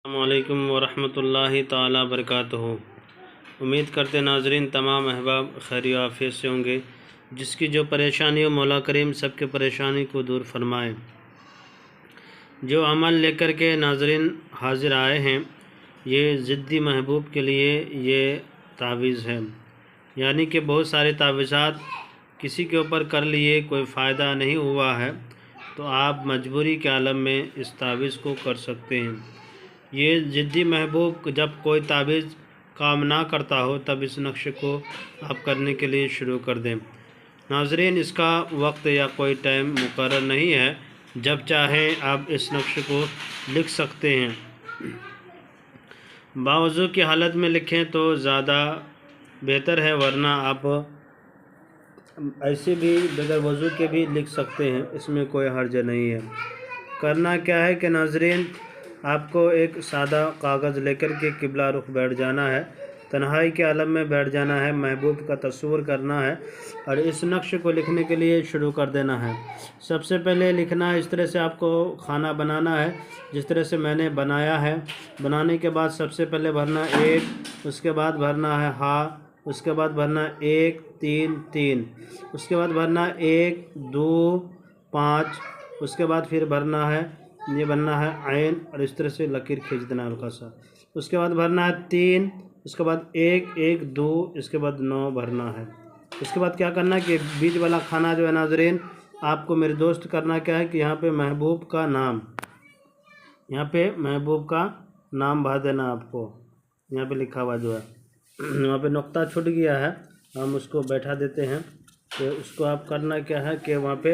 السلام علیکم ورحمۃ اللہ تعالی وبرکاتہ۔ امید کرتے ناظرین تمام احباب خیر و عافیت سے ہوں گے۔ جس کی جو پریشانی ہو مولا کریم سب کے پریشانی کو دور فرمائے۔ جو عمل لے کر کے ناظرین حاضر آئے ہیں یہ ضدی محبوب کے لیے یہ تعویذ ہے، یعنی کہ بہت سارے تعویذات کسی کے اوپر کر لیے کوئی فائدہ نہیں ہوا ہے تو آپ مجبوری کے عالم میں اس تعویذ کو کر سکتے ہیں۔ یہ ضدی محبوب جب کوئی تعویذ کام نہ کرتا ہو تب اس نقش کو آپ کرنے کے لیے شروع کر دیں۔ ناظرین اس کا وقت یا کوئی ٹائم مقرر نہیں ہے، جب چاہیں آپ اس نقش کو لکھ سکتے ہیں۔ باوضو کی حالت میں لکھیں تو زیادہ بہتر ہے، ورنہ آپ ایسے بھی بغیر وضو کے بھی لکھ سکتے ہیں، اس میں کوئی حرج نہیں ہے۔ کرنا کیا ہے کہ ناظرین آپ کو ایک سادہ کاغذ لے کر کے قبلہ رخ بیٹھ جانا ہے، تنہائی کے عالم میں بیٹھ جانا ہے، محبوب کا تصور کرنا ہے اور اس نقش کو لکھنے کے لیے شروع کر دینا ہے۔ سب سے پہلے لکھنا ہے، اس طرح سے آپ کو کھانا بنانا ہے جس طرح سے میں نے بنایا ہے۔ بنانے کے بعد سب سے پہلے بھرنا 1، اس کے بعد بھرنا ہے ہا، اس کے بعد بھرنا 1 3 3، اس کے بعد بھرنا 1 2 5، اس کے بعد پھر بھرنا ہے یہ بننا ہے عین، اور اس طرح سے لکیر کھینچ دینا ہلکا سا۔ اس کے بعد بھرنا ہے 3، اس کے بعد 1 1 2، اس کے بعد 9 بھرنا ہے۔ اس کے بعد کیا کرنا ہے کہ بیچ والا کھانا جو ہے ناظرین آپ کو میرے دوست کرنا کیا ہے کہ یہاں پہ محبوب کا نام، یہاں پہ محبوب کا نام بھر دینا آپ کو، یہاں پہ لکھا ہوا جو ہے وہاں پہ نقطہ چھوٹ گیا ہے، ہم اس کو بیٹھا دیتے ہیں۔ تو اس کو آپ کرنا کیا ہے کہ وہاں پہ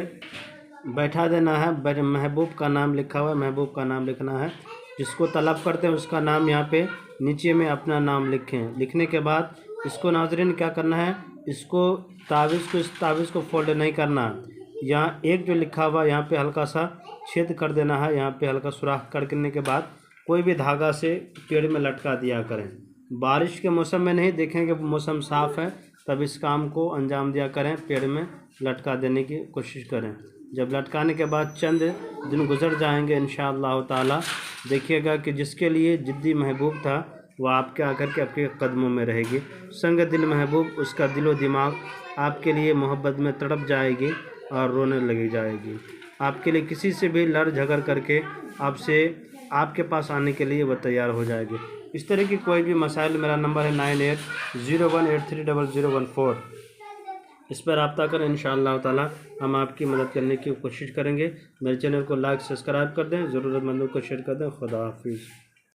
بیٹھا دینا ہے، محبوب کا نام لکھا ہوا ہے، محبوب کا نام لکھنا ہے، جس کو طلب کرتے ہیں اس کا نام یہاں پہ نیچے میں اپنا نام لکھیں۔ لکھنے کے بعد اس کو ناظرین کیا کرنا ہے، اس تعویذ کو فولڈ نہیں کرنا، یہاں ایک جو لکھا ہوا یہاں پہ ہلکا سا چھید کر دینا ہے، یہاں پہ ہلکا سوراخ کرنے کے بعد کوئی بھی دھاگا سے پیڑ میں لٹکا دیا کریں۔ بارش کے موسم میں نہیں، دیکھیں کہ موسم صاف ہے تب اس کام کو انجام دیا کریں، پیڑ میں لٹکا دینے کی کوشش کریں۔ جب لٹکانے کے بعد چند دن گزر جائیں گے انشاءاللہ تعالی، دیکھیے گا کہ جس کے لیے جدی محبوب تھا وہ آپ کے آ کر کے آپ کے قدموں میں رہے گی۔ سنگ دل محبوب، اس کا دل و دماغ آپ کے لیے محبت میں تڑپ جائے گی اور رونے لگی جائے گی۔ آپ کے لیے کسی سے بھی لڑ جھگڑ کر کے آپ کے پاس آنے کے لیے وہ تیار ہو جائے گی۔ اس طرح کی کوئی بھی مسائل، میرا نمبر ہے 9801830014، اس پر رابطہ کریں، انشاءاللہ تعالی ہم آپ کی مدد کرنے کی کوشش کریں گے۔ میرے چینل کو لائک سبسکرائب کر دیں، ضرورت مندوں کو شیئر کر دیں۔ خدا حافظ۔